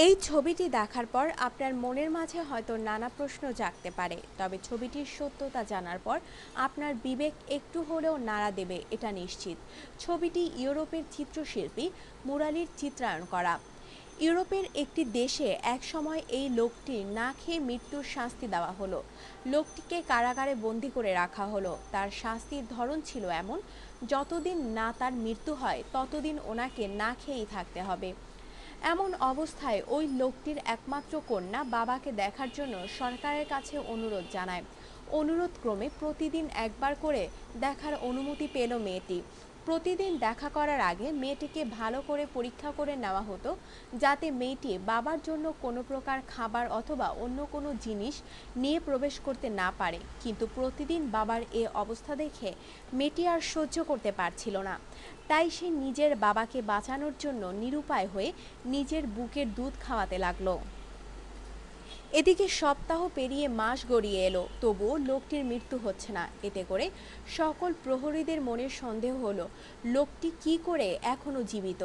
এই ছবিটি দেখার পর আপনার মনের মাঝে হয়তো নানা প্রশ্ন জাগতে পারে, তবে ছবিটির সত্যতা জানার পর আপনার বিবেক একটু হলেও নাড়া দেবে এটা নিশ্চিত। ছবিটি ইউরোপের চিত্রশিল্পী মুরালির চিত্রায়ন করা। ইউরোপের একটি দেশে একসময় এই লোকটির না খেয়ে মৃত্যুর শাস্তি দেওয়া হলো। লোকটিকে কারাগারে বন্দি করে রাখা হলো। তার শাস্তির ধরন ছিল এমন, যতদিন না তার মৃত্যু হয় ততদিন ওনাকে না খেয়েই থাকতে হবে। এমন অবস্থায় ওই লোকটির একমাত্র কন্যা বাবাকে দেখার জন্য সরকারের কাছে অনুরোধ জানায়। অনুরোধ ক্রমে প্রতিদিন একবার করে দেখার অনুমতি পেল মেয়েটি। প্রতিদিন দেখা করার আগে মেয়েটিকে ভালো করে পরীক্ষা করে নেওয়া হতো, যাতে মেয়েটি বাবার জন্য কোনো প্রকার খাবার অথবা অন্য কোনো জিনিস নিয়ে প্রবেশ করতে না পারে। কিন্তু প্রতিদিন বাবার এ অবস্থা দেখে মেয়েটি আর সহ্য করতে পারছিল না। তাই সে নিজের বাবাকে বাঁচানোর জন্য নিরুপায় হয়ে নিজের বুকের দুধ খাওয়াতে লাগলো। এদিকে সপ্তাহ পেরিয়ে মাস গড়িয়ে এলো, তবুও লোকটির মৃত্যু হচ্ছে না। এতে করে সকল প্রহরীদের মনে সন্দেহ হলো, লোকটি কি করে এখনো জীবিত।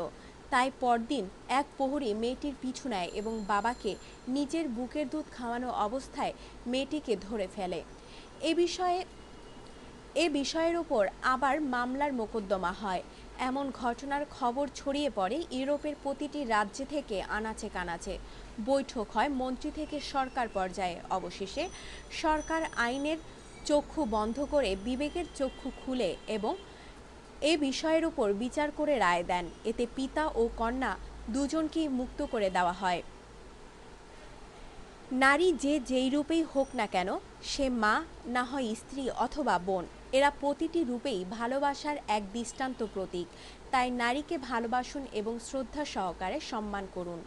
তাই পরদিন এক প্রহরী মেয়েটির পিছু নেয় এবং বাবাকে নিজের বুকের দুধ খাওয়ানো অবস্থায় মেয়েটিকে ধরে ফেলে। এ বিষয়ে এ বিষয়ের উপর আবার মামলার মোকদ্দমা হয়। এমন ঘটনার খবর ছড়িয়ে পড়ে ইউরোপের প্রতিটি রাজ্য থেকে আনাচে কানাচে। বৈঠক হয় মন্ত্রী থেকে সরকার পর্যায়ে। অবশেষে সরকার আইনের চক্ষু বন্ধ করে বিবেকের চক্ষু খুলে এবং এ বিষয়ের উপর বিচার করে রায় দেন। এতে পিতা ও কন্যা দুজনকেই মুক্ত করে দেওয়া হয়। নারী যে যেই রূপেই হোক না কেন, সে মা, না হয় স্ত্রী অথবা বোন, এরা প্রতিটি রূপেই ভালোবাসার এক দৃষ্টান্ত প্রতীক। তাই নারীকে ভালোবাসুন এবং শ্রদ্ধা সহকারে সম্মান করুন।